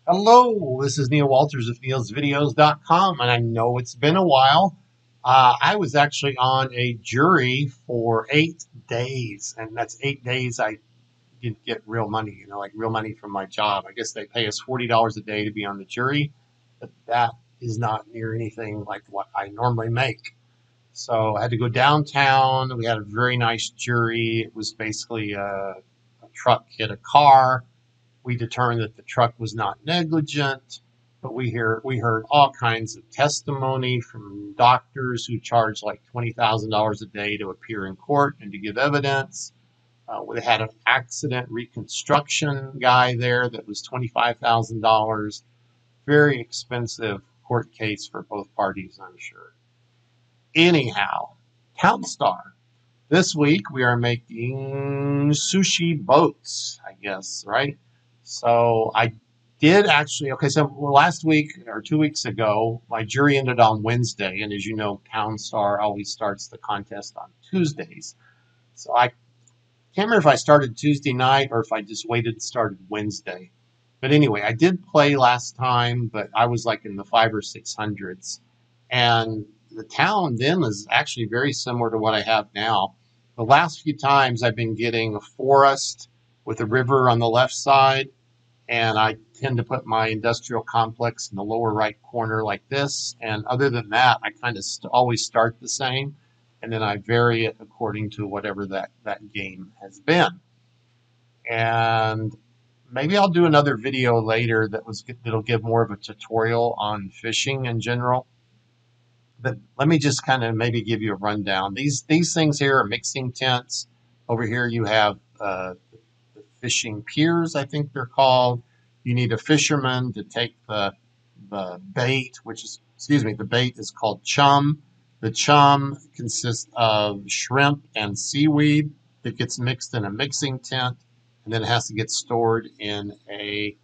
Hello, this is Neil Walters of neilsvideos.com, and I know it's been a while. I was actually on a jury for 8 days, and that's 8 days I didn't get real money, like real money from my job. I guess they pay us $40 a day to be on the jury, but that is not near anything like what I normally make. So I had to go downtown. We had a very nice jury. It was basically a truck hit a car. We determined that the truck was not negligent, but we heard all kinds of testimony from doctors who charge like $20,000 a day to appear in court and to give evidence. We had an accident reconstruction guy there that was $25,000. Very expensive court case for both parties, I'm sure. Anyhow, Townstar. This week we are making sushi boats, I guess, right? So I did actually, okay, so last week or 2 weeks ago, my jury ended on Wednesday. And as you know, Townstar always starts the contest on Tuesdays. So I can't remember if I started Tuesday night or if I just waited and started Wednesday. But anyway, I did play last time, but I was like in the five or six hundreds. And the town then is actually very similar to what I have now. The last few times I've been getting a forest with a river on the left side, and I tend to put my industrial complex in the lower right corner like this. And other than that, I kind of always start the same, and then I vary it according to whatever that game has been. And maybe I'll do another video later that'll give more of a tutorial on fishing in general. But let me just kind of maybe give you a rundown. These things here are mixing tents. Over here you have the fishing piers, I think they're called. You need a fisherman to take the bait, which is, excuse me, the bait is called chum. The chum consists of shrimp and seaweed that gets mixed in a mixing tent, and then it has to get stored in a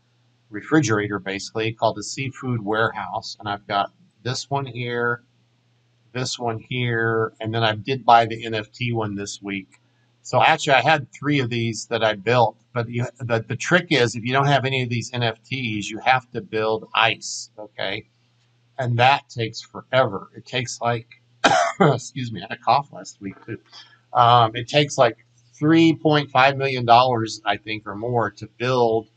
refrigerator, basically, called a seafood warehouse. And I've got this one here, and then I did buy the NFT one this week. So actually, I had three of these that I built, but the trick is if you don't have any of these NFTs, you have to build ice, okay? And that takes forever. It takes like, excuse me, I had a cough last week too. It takes like $3.5 million, I think, or more to build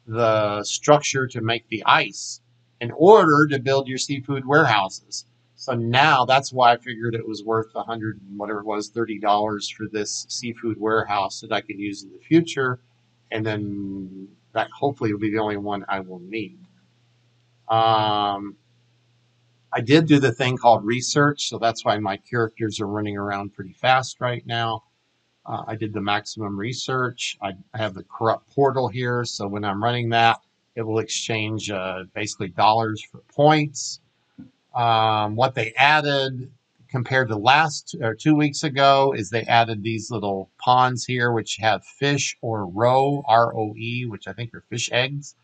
the structure to make the ice in order to build your seafood warehouses. So now that's why I figured it was worth 100 whatever it was, $30 for this seafood warehouse that I could use in the future. And then that hopefully will be the only one I will need. I did do the thing called research, so that's why my characters are running around pretty fast right now. I did the maximum research. I have the corrupt portal here, so when I'm running that, it will exchange basically dollars for points. What they added compared to last or 2 weeks ago is they added these little ponds here, which have fish or roe, ROE, which I think are fish eggs.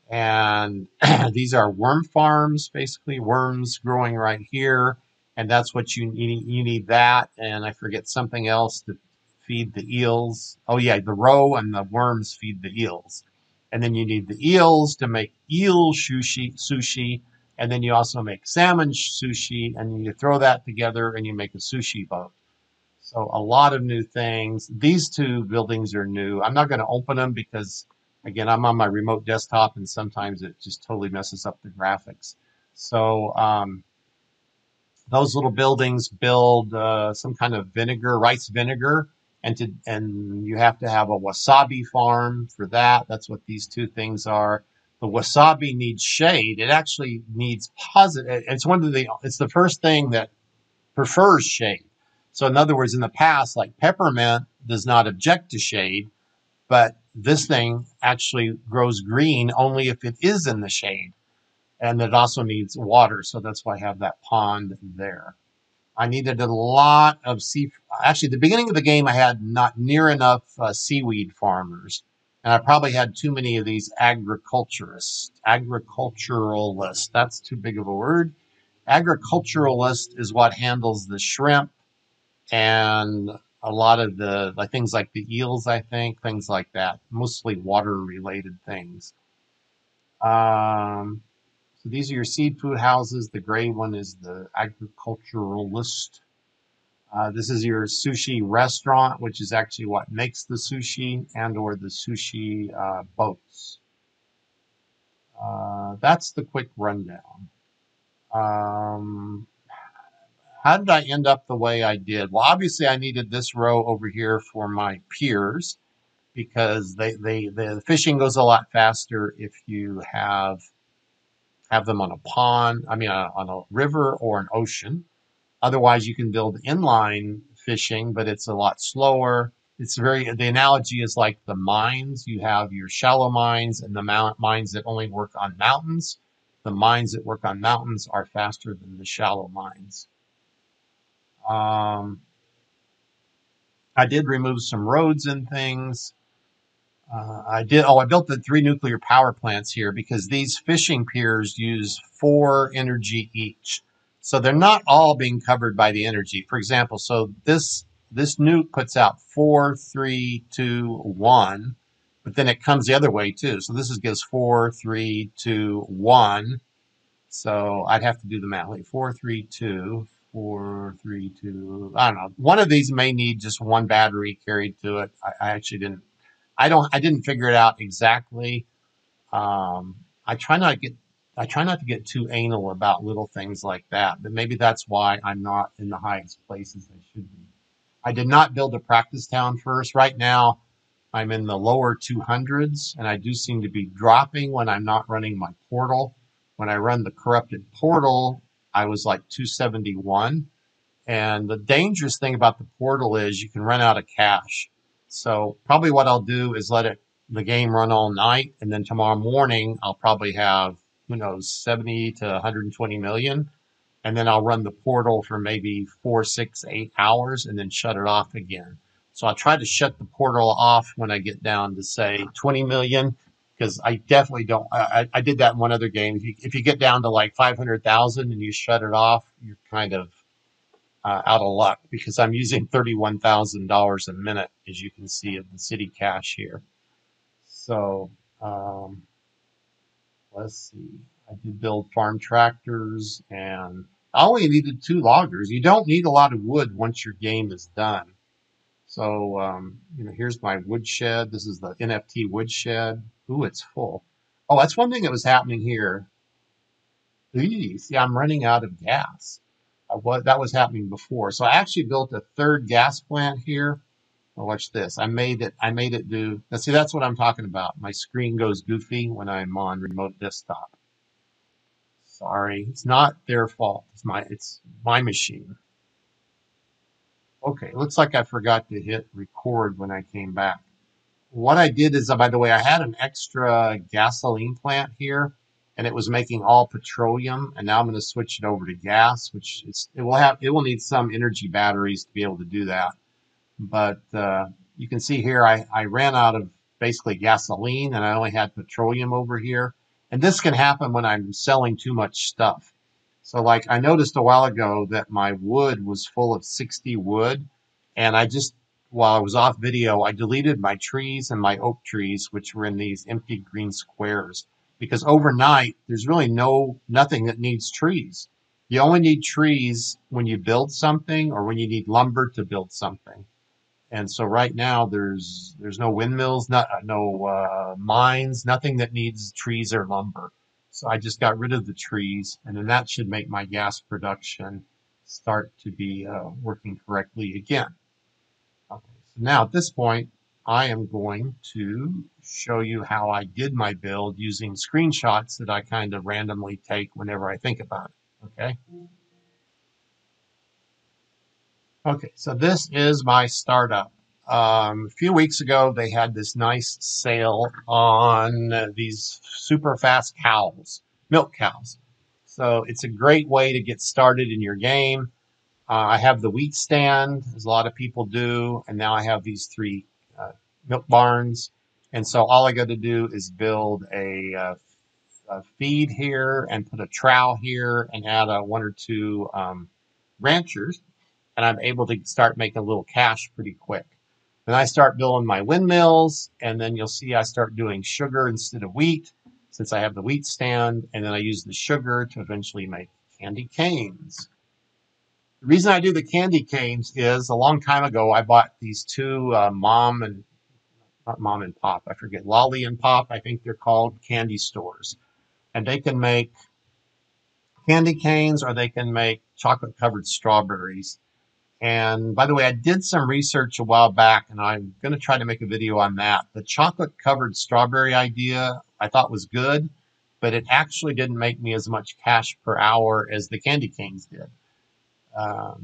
And these are worm farms, basically worms growing right here. And that's what you need. You need that. And I forget something else to feed the eels. Oh yeah, the roe and the worms feed the eels. And then you need the eels to make eel sushi. And then you also make salmon sushi. And then you throw that together and you make a sushi boat. So a lot of new things. These two buildings are new. I'm not going to open them because, again, I'm on my remote desktop and sometimes it just totally messes up the graphics. So those little buildings build some kind of vinegar, rice vinegar, and you have to have a wasabi farm for that. That's what these two things are. The wasabi needs shade. It actually needs positive. It's the first thing that prefers shade. So in other words, in the past, like peppermint does not object to shade, but this thing actually grows green only if it is in the shade. And it also needs water. So that's why I have that pond there. I needed a lot of Actually, at the beginning of the game, I had not near enough seaweed farmers. And I probably had too many of these agriculturalists. That's too big of a word. Agriculturalist is what handles the shrimp and a lot of the like things like the eels, I think, things like that, mostly water related things. So these are your seed food houses. The gray one is the agriculturalist. This is your sushi restaurant, which is actually what makes the sushi and or the sushi boats. That's the quick rundown. Um, how did I end up the way I did? Well, obviously I needed this row over here for my piers because the fishing goes a lot faster if you have them on a pond, I mean on a river or an ocean. Otherwise, you can build inline fishing, but it's a lot slower. The analogy is like the mines. You have your shallow mines and the mines that only work on mountains. The mines that work on mountains are faster than the shallow mines. Um, I did remove some roads and things. I built the 3 nuclear power plants here because these fishing piers use 4 energy each. So they're not all being covered by the energy. For example, so this nuke puts out 4, 3, 2, 1, but then it comes the other way too. So gives 4, 3, 2, 1. So I'd have to do the math. Like 4, 3, 2, 4, 3, 2. I don't know. One of these may need just one battery carried to it. I actually didn't I didn't figure it out exactly. Um, I try not to get I try not to get too anal about little things like that, but maybe that's why I'm not in the highest places I should be. I did not build a practice town first. Right now, I'm in the lower 200s, and I do seem to be dropping when I'm not running my portal. When I run the corrupted portal, I was like 271. And the dangerous thing about the portal is you can run out of cash. So probably what I'll do is let the game run all night, and then tomorrow morning I'll probably have, who knows, 70 to 120 million, and then I'll run the portal for maybe 4, 6, 8 hours, and then shut it off again. So I'll try to shut the portal off when I get down to say 20 million, because I definitely don't. I did that in one other game. If you get down to like 500,000 and you shut it off, you're kind of out of luck because I'm using $31,000 a minute, as you can see, of the city cash here. So um, let's see. I did build farm tractors, and I only needed 2 loggers. You don't need a lot of wood once your game is done. So here's my woodshed. This is the NFT woodshed. Ooh, it's full. Oh, that's one thing that was happening here. Eee, see, I'm running out of gas. That was happening before. So I actually built a third gas plant here. Now watch this. I made it do. Now see, that's what I'm talking about. My screen goes goofy when I'm on remote desktop. Sorry, it's not their fault. It's my machine. Okay, looks like I forgot to hit record when I came back. What I did is, by the way, I had an extra gasoline plant here, and it was making all petroleum, and now I'm going to switch it over to gas, it will need some energy batteries to be able to do that. But you can see here, I ran out of basically gasoline, and I only had petroleum over here. And this can happen when I'm selling too much stuff. So like I noticed a while ago that my wood was full of 60 wood, and while I was off video, I deleted my trees and my oak trees, which were in these empty green squares. Because overnight, there's really nothing that needs trees. You only need trees when you build something or when you need lumber to build something. And so right now there's no windmills, no mines, nothing that needs trees or lumber. So I just got rid of the trees, and then that should make my gas production start to be working correctly again. Okay, so now at this point, I am going to show you how I did my build using screenshots that I kind of randomly take whenever I think about it. Okay. Okay, so this is my startup. A few weeks ago, they had this nice sale on these super fast cows, milk cows. So it's a great way to get started in your game. I have the wheat stand, as a lot of people do, and now I have these 3 milk barns. And so all I got to do is build a feed here and put a trowel here and add 1 or 2 ranchers, and I'm able to start making a little cash pretty quick. Then I start building my windmills, and then you'll see I start doing sugar instead of wheat. since I have the wheat stand, and then I use the sugar to eventually make candy canes. The reason I do the candy canes is a long time ago I bought these two not mom and pop, I forget, Lolly and Pop, I think they're called, candy stores. And they can make candy canes or they can make chocolate covered strawberries. And by the way, I did some research a while back and I'm going to try to make a video on that. The chocolate covered strawberry idea I thought was good, but it actually didn't make me as much cash per hour as the candy canes did. So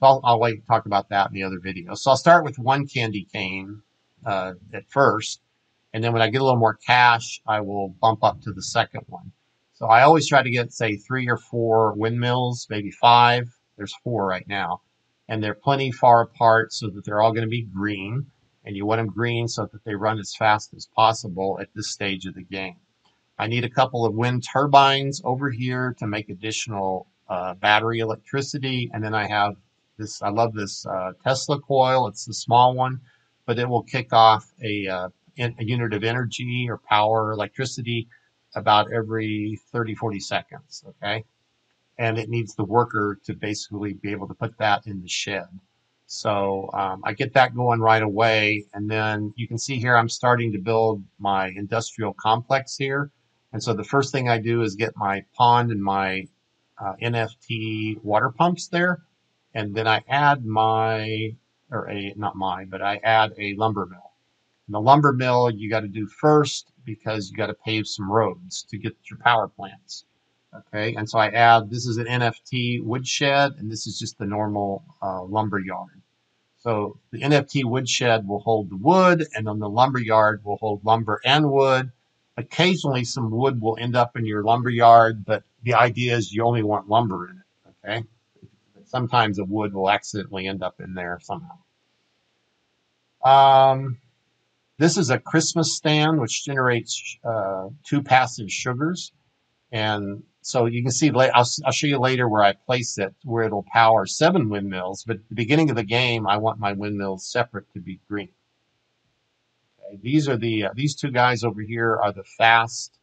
I'll wait to talk about that in the other video. So I'll start with one candy cane at first, and then when I get a little more cash, I will bump up to the second one. So I always try to get, say, 3 or 4 windmills, maybe 5. There's 4 right now, and they're plenty far apart so that they're all going to be green, and you want them green so that they run as fast as possible at this stage of the game. I need a couple of wind turbines over here to make additional battery electricity, and then I have this, I love this Tesla coil. It's the small one, but it will kick off a unit of energy or power, electricity, about every 30-40 seconds, okay? And it needs the worker to basically be able to put that in the shed. So I get that going right away, and then you can see here I'm starting to build my industrial complex here. And so the first thing I do is get my pond and my NFT water pumps there, and then I add I add a lumber mill. And the lumber mill you got to do first because you got to pave some roads to get your power plants. Okay, and so I add, this is an NFT woodshed, and this is just the normal lumber yard. So the NFT woodshed will hold the wood, and then the lumber yard will hold lumber and wood. Occasionally some wood will end up in your lumber yard, but the idea is you only want lumber in it, okay? But sometimes the wood will accidentally end up in there somehow. This is a Christmas stand, which generates 2 passive sugars. And so you can see, I'll show you later where I place it, where it'll power 7 windmills. But at the beginning of the game, I want my windmills separate to be green. Okay, these are these 2 guys over here are the fast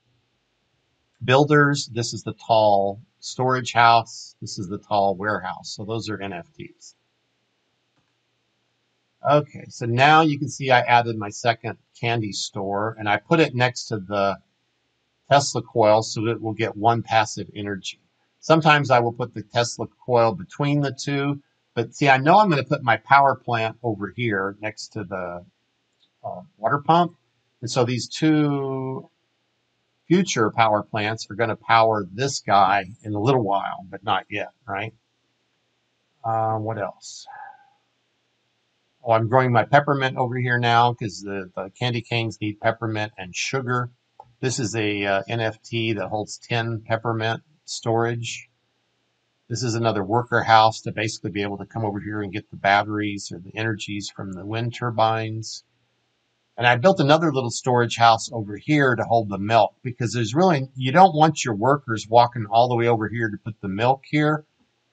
builders. This is the tall storage house. This is the tall warehouse. So those are NFTs. Okay, so now you can see I added my second candy store, and I put it next to the Tesla coil so that it will get 1 passive energy. Sometimes I will put the Tesla coil between the 2, but see, I know I'm going to put my power plant over here next to the water pump, and so these 2 future power plants are going to power this guy in a little while, but not yet, right? What else? Oh, I'm growing my peppermint over here now because the candy canes need peppermint and sugar. This is a NFT that holds 10 peppermint storage. This is another worker house to basically be able to come over here and get the batteries or the energies from the wind turbines. And I built another little storage house over here to hold the milk because you don't want your workers walking all the way over here to put the milk here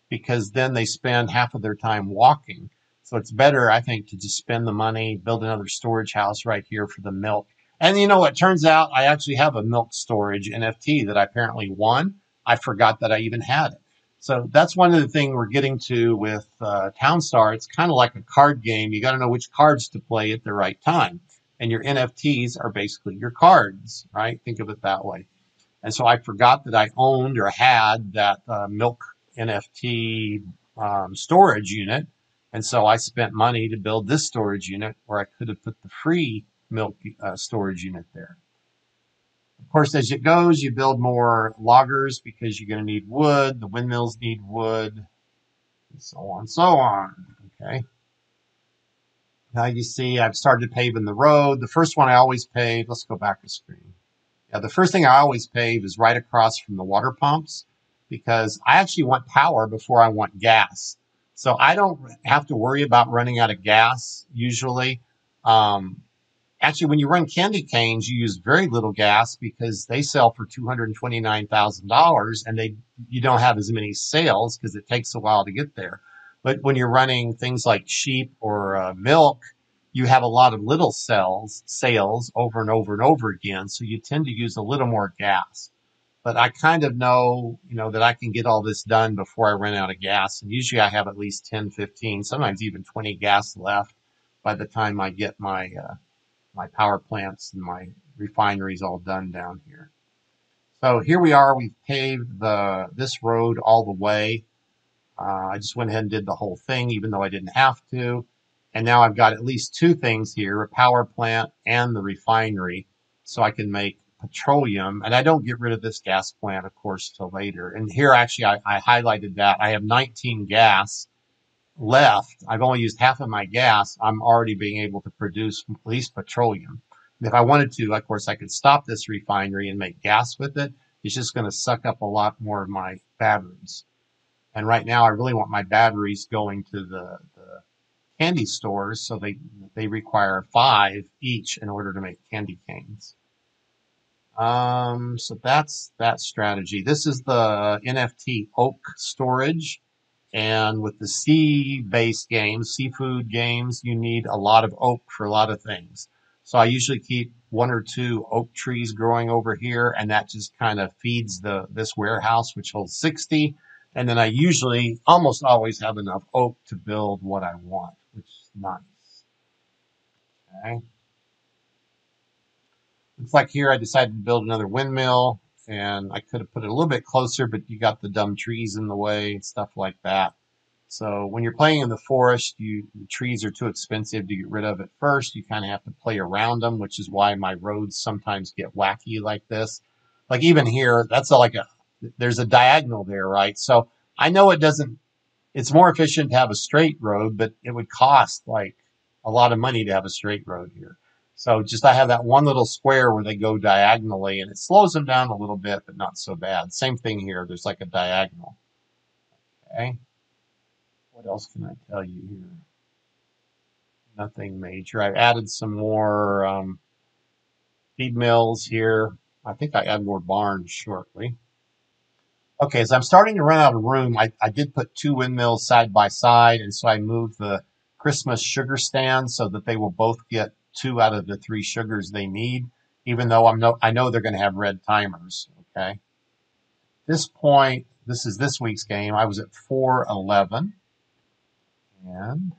because then they spend half of their time walking. So it's better, I think, to just spend the money, build another storage house right here for the milk. And you know, it turns out I actually have a milk storage NFT that I apparently won. I forgot that I even had it. So that's one of the things we're getting to with Townstar. It's kind of like a card game. You got to know which cards to play at the right time. And your NFTs are basically your cards, right? Think of it that way. And so I forgot that I owned or had that milk NFT storage unit. And so I spent money to build this storage unit where I could have put the free milk storage unit there. Of course, as it goes, you build more loggers because you're going to need wood. The windmills need wood, and so on, so on. Okay. Now you see I've started paving the road. The first one I always pave, let's go back to screen. Yeah, the first thing I always pave is right across from the water pumps because I actually want power before I want gas. So I don't have to worry about running out of gas usually. Actually, when you run candy canes, you use very little gas because they sell for $229,000 and you don't have as many sales because it takes a while to get there. But when you're running things like sheep or milk, you have a lot of little sales over and over and over again, so you tend to use a little more gas. But I kind of know, that I can get all this done before I run out of gas. And usually I have at least 10, 15, sometimes even 20 gas left by the time I get my power plants and my refineries all done down here. So here we are. We've paved this road all the way. I just went ahead and did the whole thing, even though I didn't have to. And now I've got at least two things here, a power plant and the refinery, so I can make petroleum. And I don't get rid of this gas plant, of course, till later. And here, actually, I highlighted that. I have 19 gas left. I've only used half of my gas. I'm already being able to produce at least petroleum. And if I wanted to, of course, I could stop this refinery and make gas with it. It's just going to suck up a lot more of my batteries. And right now, I really want my batteries going to the candy stores, so they require 5 each in order to make candy canes. So that's that strategy. This is the NFT oak storage. And with the sea-based games, seafood games, you need a lot of oak for a lot of things. So I usually keep 1 or 2 oak trees growing over here, and that just kind of feeds this warehouse, which holds 60. And then I usually almost always have enough oak to build what I want, which is nice. Okay. Looks like here I decided to build another windmill, and I could have put it a little bit closer, but you got the dumb trees in the way and stuff like that. So when you're playing in the forest, the trees are too expensive to get rid of at first. You kind of have to play around them, which is why my roads sometimes get wacky like this. Like even here, there's a diagonal there, right? So I know it's more efficient to have a straight road, but it would cost like a lot of money to have a straight road here. So just I have that one little square where they go diagonally, and it slows them down a little bit, but not so bad. Same thing here. There's like a diagonal. Okay. What else can I tell you here? Nothing major. I've added some more feed mills here. I think I add more barns shortly. Okay, as I'm starting to run out of room, I did put 2 windmills side by side, and so I moved the Christmas sugar stand so that they will both get 2 out of the 3 sugars they need, even though I know they're going to have red timers. Okay. At this point, this is this week's game. I was at 411, and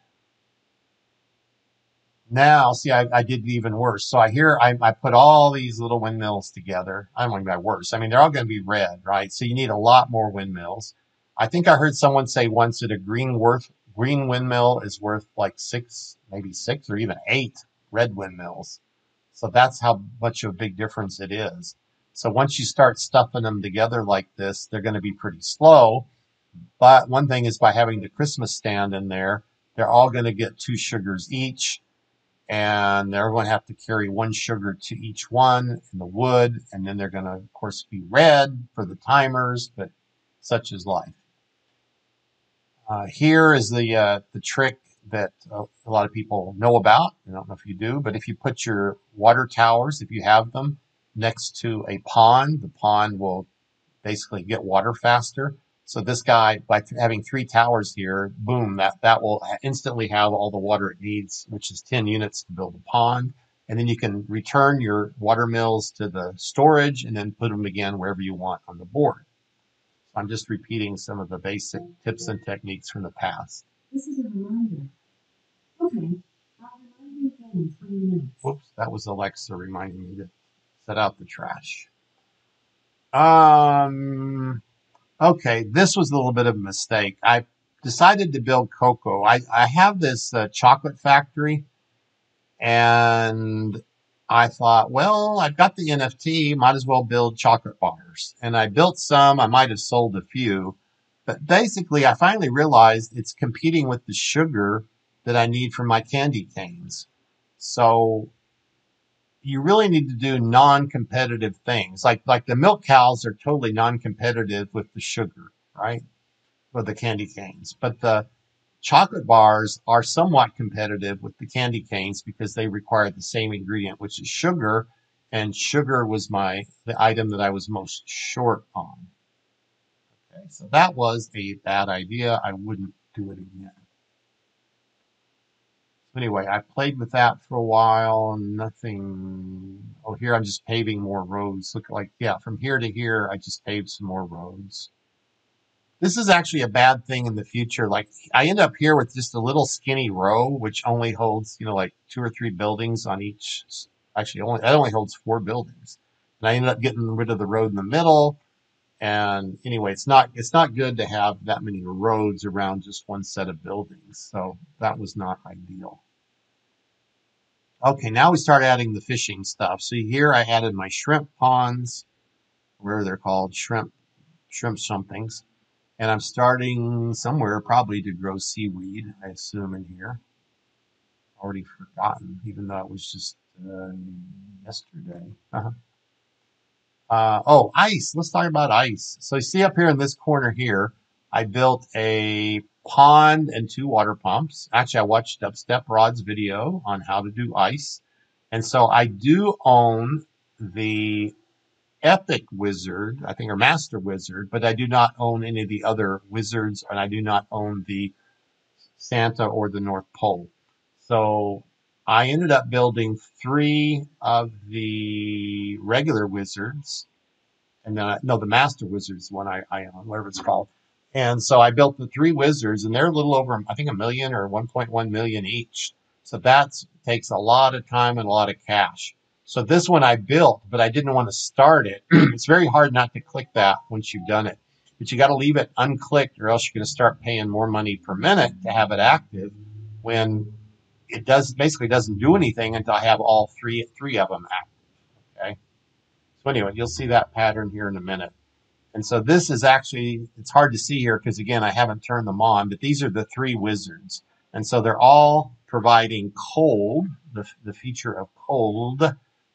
now, see, I did even worse. So I put all these little windmills together. I don't mean by worse. I mean, they're all going to be red, right? So you need a lot more windmills. I think I heard someone say once that a green windmill is worth like 6, maybe 6 or even 8 red windmills. So that's how much of a big difference it is. So once you start stuffing them together like this, they're going to be pretty slow. But one thing is by having the Christmas stand in there, they're all going to get 2 sugars each, and they're going to have to carry 1 sugar to each one in the wood, and then they're going to, of course, be red for the timers, but such is life. Here is the trick that a lot of people know about. I don't know if you do, but if you put your water towers, if you have them, next to a pond, the pond will basically get water faster. So this guy, by having 3 towers here, boom, that will instantly have all the water it needs, which is 10 units to build a pond. And then you can return your water mills to the storage and then put them again wherever you want on the board. So I'm just repeating some of the basic tips and techniques from the past. This is a reminder. Okay, I'll remind you again in 20 minutes. Whoops, that was Alexa reminding me to set out the trash. Okay, this was a little bit of a mistake. I decided to build cocoa. I have this chocolate factory, and I thought, well, I've got the NFT, might as well build chocolate bars. And I built some, I might have sold a few, but basically I finally realized it's competing with the sugar that I need for my candy canes. So you really need to do non-competitive things. Like the milk cows are totally non-competitive with the sugar, right? With the candy canes. But the chocolate bars are somewhat competitive with the candy canes because they require the same ingredient, which is sugar, and sugar was the item that I was most short on. Okay, so that was a bad idea. I wouldn't do it again. Anyway, I played with that for a while and nothing. Oh, here I'm just paving more roads. Look like, yeah, from here to here, I just paved some more roads. This is actually a bad thing in the future. Like I end up here with just a little skinny row, which only holds, like 2 or 3 buildings on each. Actually, that only holds 4 buildings. And I ended up getting rid of the road in the middle. And anyway, it's not good to have that many roads around just one set of buildings. So that was not ideal. Okay, now we start adding the fishing stuff. So here I added my shrimp ponds, where they're called shrimp somethings. And I'm starting somewhere probably to grow seaweed, I assume in here. Already forgotten, even though it was just yesterday. Oh, ice. Let's talk about ice. So you see up here in this corner here, I built a pond and 2 water pumps. Actually, I watched Step Rod's video on how to do ice. And so I do own the Epic Wizard, I think, or Master Wizard, but I do not own any of the other wizards, and I do not own the Santa or the North Pole. So I ended up building 3 of the regular wizards, and then no, the Master Wizard is one I own, whatever it's called. And so I built the 3 wizards, and they're a little over, I think, a million or 1.1 million each. So that takes a lot of time and a lot of cash. So this one I built, but I didn't want to start it. It's very hard not to click that once you've done it. But you got to leave it unclicked, or else you're going to start paying more money per minute to have it active when it basically doesn't do anything until I have all three of them active. Okay. So anyway, you'll see that pattern here in a minute. And so this is actually, it's hard to see here because again, I haven't turned them on, but these are the 3 wizards. And so they're all providing cold, the feature of cold,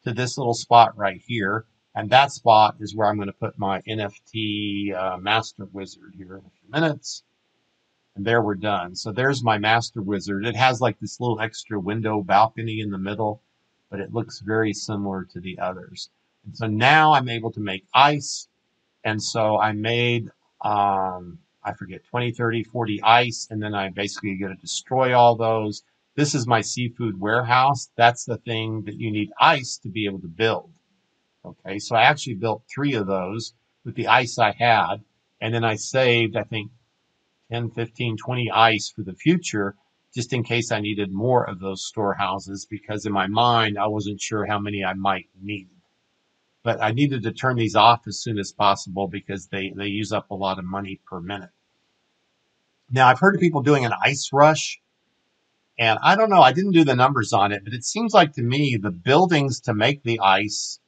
to this little spot right here. And that spot is where I'm going to put my NFT master wizard here in a few minutes. And there we're done. So there's my master wizard. It has like this little extra window balcony in the middle, but it looks very similar to the others. And so now I'm able to make ice. And so I made, I forget, 20, 30, 40 ice, and then I basically going to destroy all those. This is my seafood warehouse. That's the thing that you need ice to be able to build. Okay, so I actually built 3 of those with the ice I had, and then I saved, I think, 10, 15, 20 ice for the future, just in case I needed more of those storehouses, because in my mind, I wasn't sure how many I might need. But I needed to turn these off as soon as possible because they use up a lot of money per minute. Now, I've heard of people doing an ice rush, and I don't know, I didn't do the numbers on it, but it seems like to me the buildings to make the ice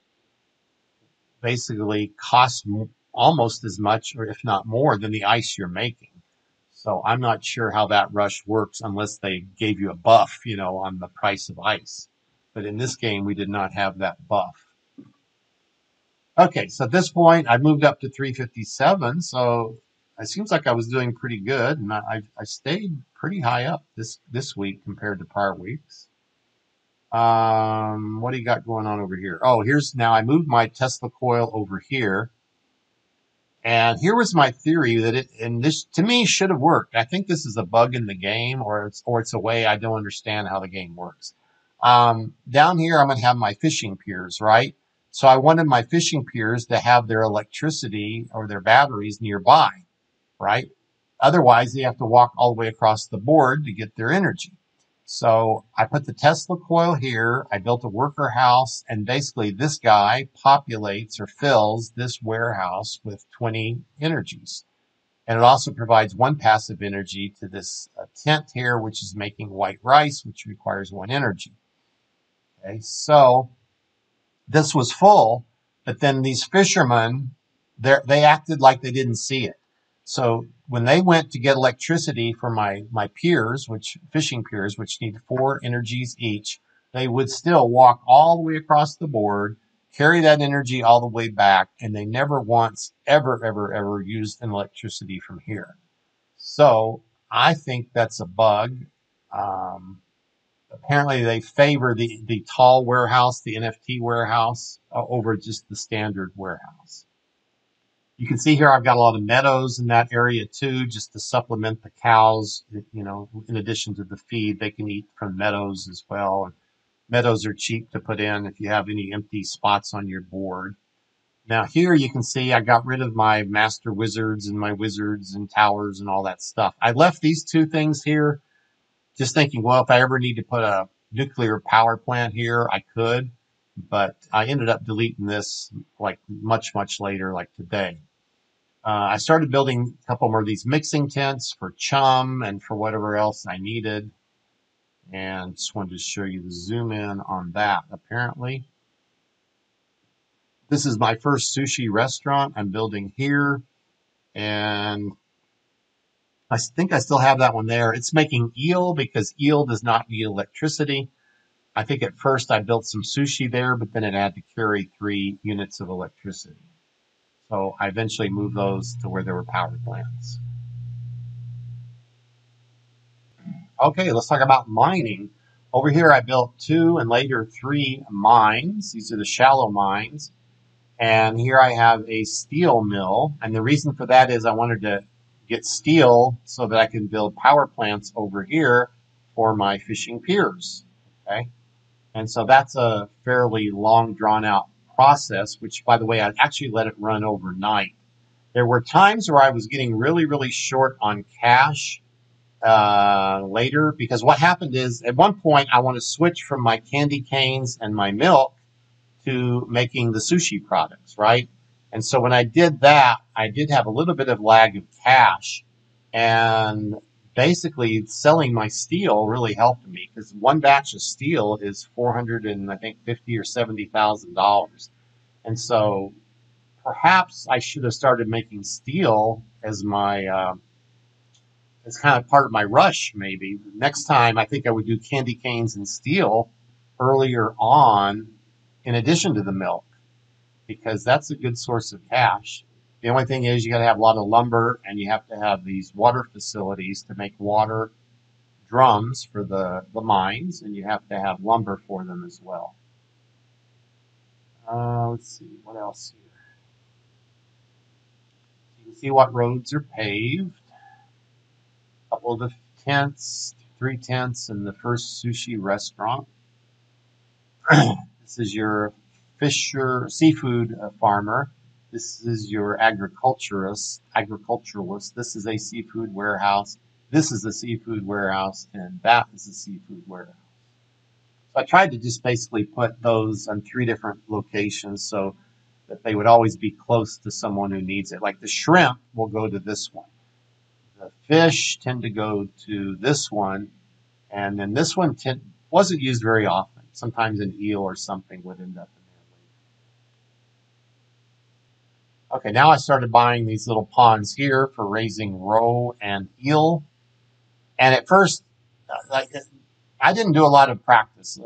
basically cost almost as much, or if not more, than the ice you're making. So I'm not sure how that rush works unless they gave you a buff, on the price of ice. But in this game, we did not have that buff. Okay, so at this point, I moved up to 357, so it seems like I was doing pretty good, and I stayed pretty high up this week compared to prior weeks. What do you got going on over here? Oh, now I moved my Tesla coil over here, and here was my theory that and this to me should have worked. I think this is a bug in the game, or it's a way I don't understand how the game works. Down here, I'm going to have my fishing piers, right? So I wanted my fishing piers to have their electricity or their batteries nearby, right? Otherwise, they have to walk all the way across the board to get their energy. So I put the Tesla coil here. I built a worker house, and basically this guy populates or fills this warehouse with 20 energies. And it also provides 1 passive energy to this tent here, which is making white rice, which requires 1 energy. Okay, so this was full, but then these fishermen, they acted like they didn't see it. So when they went to get electricity for my piers, fishing piers, which need 4 energies each, they would still walk all the way across the board, carry that energy all the way back, and they never once, ever used an electricity from here. So I think that's a bug. Apparently they favor the tall warehouse, the NFT warehouse, over just the standard warehouse. You can see here I've got a lot of meadows in that area too, just to supplement the cows. You know, in addition to the feed, they can eat from meadows as well. And meadows are cheap to put in if you have any empty spots on your board. Now here you can see I got rid of my master wizards and my wizards and towers and all that stuff. I left these two things here just thinking, well, if I ever need to put a nuclear power plant here, I could. But I ended up deleting this like much, much later, like today. I started building a couple more of these mixing tents for chum and for whatever else I needed. And just wanted to show you the zoom in on that. Apparently, this is my first sushi restaurant I'm building here. And I think I still have that one there. It's making eel because eel does not need electricity. I think at first I built some sushi there, but then it had to carry 3 units of electricity. So I eventually moved those to where there were power plants. Okay, let's talk about mining. Over here I built 2 and later 3 mines. These are the shallow mines. And here I have a steel mill. And the reason for that is I wanted to get steel so that I can build power plants over here for my fishing piers. Okay. And so that's a fairly long drawn out process, which by the way, I actually let it run overnight. There were times where I was getting really, really short on cash later, because what happened is at one point I want to switch from my candy canes and my milk to making the sushi products, right? And so when I did that, I did have a little bit of lag of cash, and basically selling my steel really helped me because one batch of steel is $450,000 or $70,000, and so perhaps I should have started making steel as my as kind of part of my rush. Maybe next time I think I would do candy canes and steel earlier on in addition to the milk, because that's a good source of cash. The only thing is you got to have a lot of lumber and you have to have these water facilities to make water drums for the mines, and you have to have lumber for them as well. Let's see, what else here? You can see what roads are paved. A couple of the tents, 3 tents in the first sushi restaurant. This is your seafood farmer. This is your agriculturalist. This is a seafood warehouse. This is a seafood warehouse, and that is a seafood warehouse. So I tried to just basically put those on 3 different locations so that they would always be close to someone who needs it. Like the shrimp will go to this one. The fish tend to go to this one, and then this one wasn't used very often. Sometimes an eel or something would end up in there. Okay, now I started buying these little ponds here for raising roe and eel. And at first, I didn't do a lot of practice.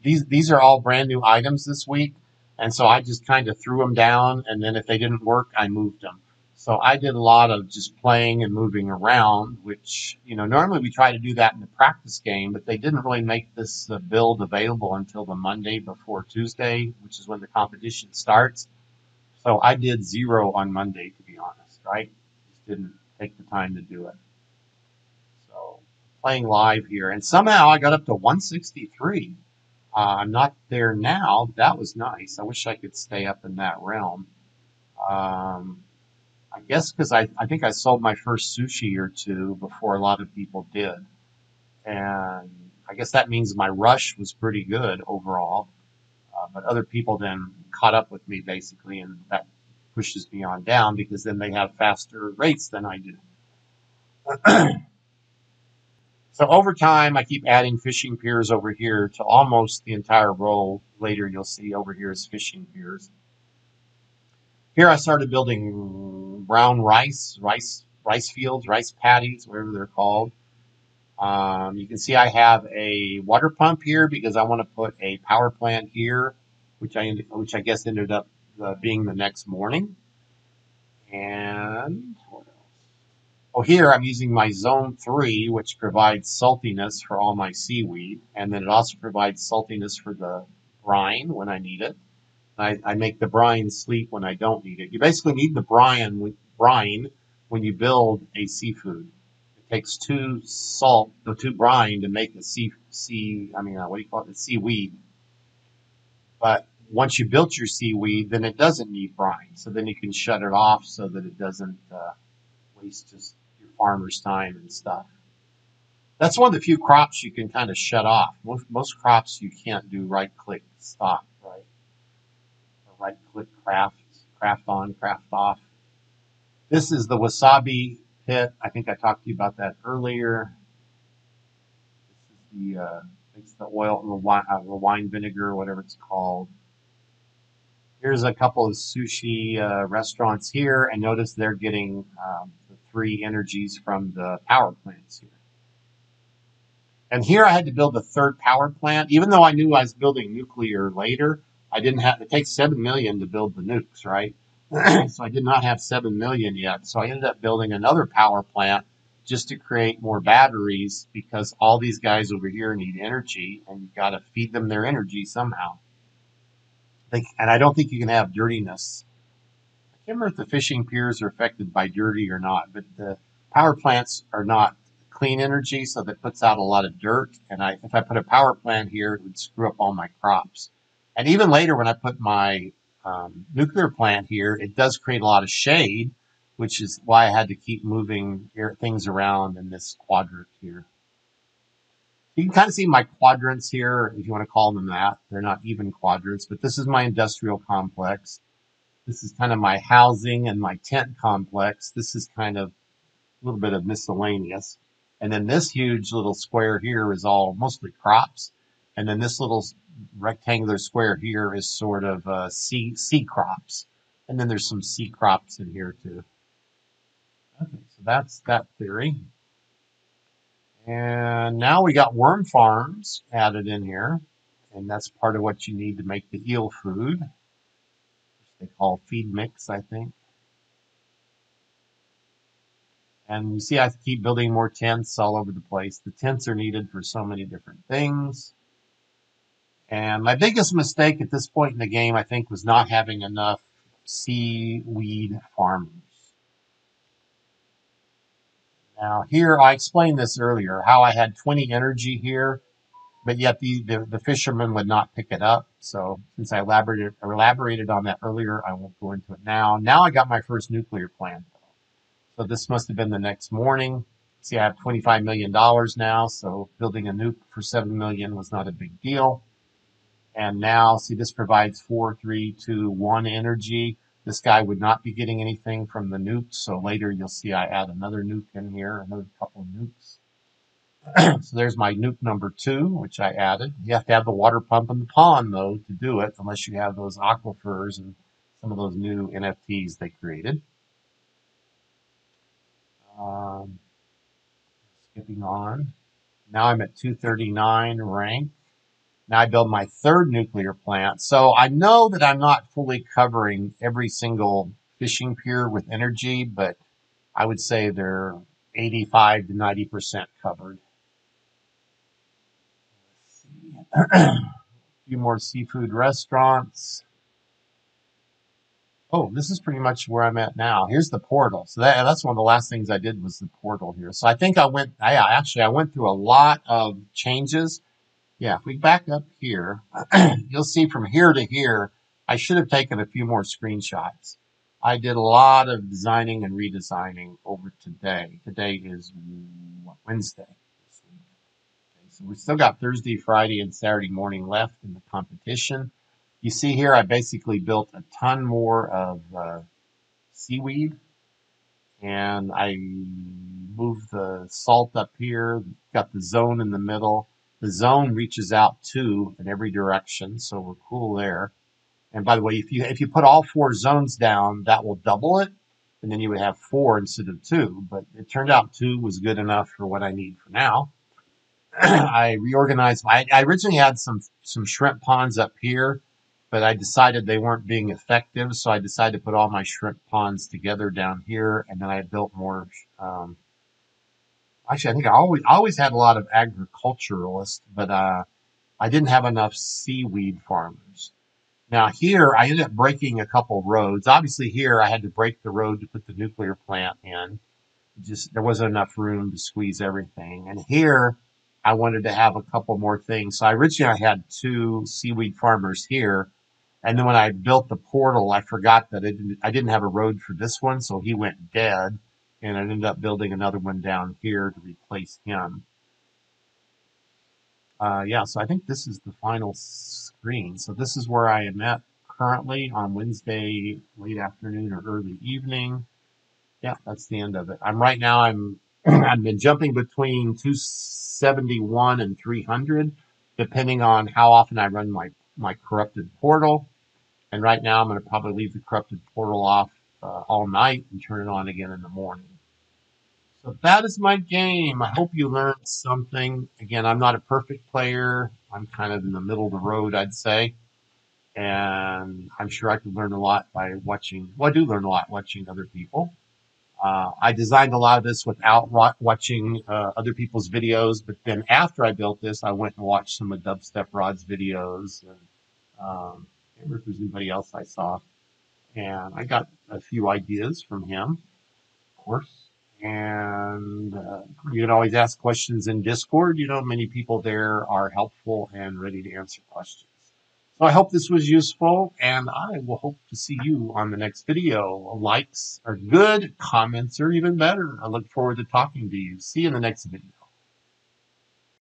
These are all brand new items this week, and so I just kind of threw them down, and then if they didn't work, I moved them. So I did a lot of just playing and moving around, which, normally we try to do that in the practice game, but they didn't really make this build available until the Monday before Tuesday, which is when the competition starts. So I did 0 on Monday, to be honest, right? Just didn't take the time to do it. So playing live here, and somehow I got up to 163. I'm not there now. That was nice. I wish I could stay up in that realm. I guess because I think I sold my first sushi or 2 before a lot of people did. And I guess that means my rush was pretty good overall. But other people then caught up with me basically, and that pushes me on down because then they have faster rates than I do. So over time, I keep adding fishing piers over here to almost the entire row. Later, you'll see over here is fishing piers. Here I started building brown rice fields, rice paddies, whatever they're called. You can see I have a water pump here because I want to put a power plant here, which I guess ended up being the next morning. And what else? Oh, here I'm using my Zone 3, which provides saltiness for all my seaweed, and then it also provides saltiness for the brine when I need it. I make the brine sleep when I don't need it. You basically need the brine when you build a seafood. It takes two brine to make a what do you call it? The seaweed. But once you built your seaweed, then it doesn't need brine. So then you can shut it off so that it doesn't waste just your farmer's time and stuff. That's one of the few crops you can kind of shut off. Most crops you can't do right click stop, right? Or right click craft on, craft off. This is the wasabi pit. I think I talked to you about that earlier. This is it's the oil, the wine vinegar, whatever it's called. Here's a couple of sushi restaurants here, and notice they're getting the 3 energies from the power plants here. And here I had to build a 3rd power plant, even though I knew I was building nuclear later. I didn't have. It takes 7 million to build the nukes, right? So I did not have 7 million yet. So I ended up building another power plant just to create more batteries because all these guys over here need energy, and you've got to feed them their energy somehow. And I don't think you can have dirtiness. I can't remember if the fishing piers are affected by dirty or not, but the power plants are not clean energy, so that puts out a lot of dirt. And if I put a power plant here, it would screw up all my crops. And even later, when I put my nuclear plant here, it does create a lot of shade, which is why I had to keep moving things around in this quadrant here. You can kind of see my quadrants here, if you want to call them that. They're not even quadrants, but this is my industrial complex. This is kind of my housing and my tent complex. This is kind of a little bit of miscellaneous. And then this huge little square here is all mostly crops. And then this little rectangular square here is sort of sea crops. And then there's some sea crops in here too. Okay, so that's that theory. And now we got worm farms added in here. And that's part of what you need to make the eel food, which they call feed mix, I think. And you see I keep building more tents all over the place. The tents are needed for so many different things. And my biggest mistake at this point in the game, I think, was not having enough seaweed farmers. Now here, I explained this earlier, how I had 20 energy here, but yet the fishermen would not pick it up. So since I elaborated on that earlier, I won't go into it now. Now I got my first nuclear plant. So this must have been the next morning. See, I have $25 million now, so building a nuke for 7 million was not a big deal. And now, see, this provides 4, 3, 2, 1 energy. This guy would not be getting anything from the nukes, so later you'll see I add another nuke in here, another couple of nukes. So there's my nuke number 2, which I added. You have to have the water pump in the pond, though, to do it, unless you have those aquifers and some of those new NFTs they created. Skipping on. Now I'm at 239 rank. Now I build my 3rd nuclear plant. So I know that I'm not fully covering every single fishing pier with energy, but I would say they're 85 to 90% covered. Let's see. A few more seafood restaurants. Oh, this is pretty much where I'm at now. Here's the portal. So that's one of the last things I did was the portal here. So I think I went through a lot of changes. Yeah, if we back up here, you'll see from here to here, I should have taken a few more screenshots. I did a lot of designing and redesigning over today. Today is Wednesday. Okay, so we still got Thursday, Friday, and Saturday morning left in the competition. You see here, I basically built a ton more of seaweed, and I moved the salt up here, got the zone in the middle. The zone reaches out 2 in every direction, so we're cool there. And by the way, if you put all 4 zones down, that will double it, and then you would have 4 instead of 2. But it turned out 2 was good enough for what I need for now. I reorganized. I originally had some shrimp ponds up here, but I decided they weren't being effective, so I decided to put all my shrimp ponds together down here, and then I built more. Actually, I think I always had a lot of agriculturalists, but I didn't have enough seaweed farmers. Now here, I ended up breaking a couple roads. Obviously here, I had to break the road to put the nuclear plant in. Just there wasn't enough room to squeeze everything. And here, I wanted to have a couple more things. So originally I had two seaweed farmers here. And then when I built the portal, I forgot that I didn't have a road for this one, so he went dead. And I ended up building another one down here to replace him. Yeah, so I think this is the final screen. So this is where I am at currently on Wednesday late afternoon or early evening. Yeah, that's the end of it. I've been jumping between 271 and 300, depending on how often I run my corrupted portal. And right now I'm going to probably leave the corrupted portal off all night and turn it on again in the morning. So that is my game. I hope you learned something. Again, I'm not a perfect player. I'm kind of in the middle of the road, I'd say. And I'm sure I could learn a lot by watching. Well, I do learn a lot watching other people. I designed a lot of this without watching other people's videos, but then after I built this, I went and watched some of Dubstep Rod's videos. And I can't remember if there's anybody else I saw. And I got a few ideas from him, of course. And you can always ask questions in Discord. You know, many people there are helpful and ready to answer questions. So I hope this was useful, and I will hope to see you on the next video. Likes are good, comments are even better. I look forward to talking to you. See you in the next video.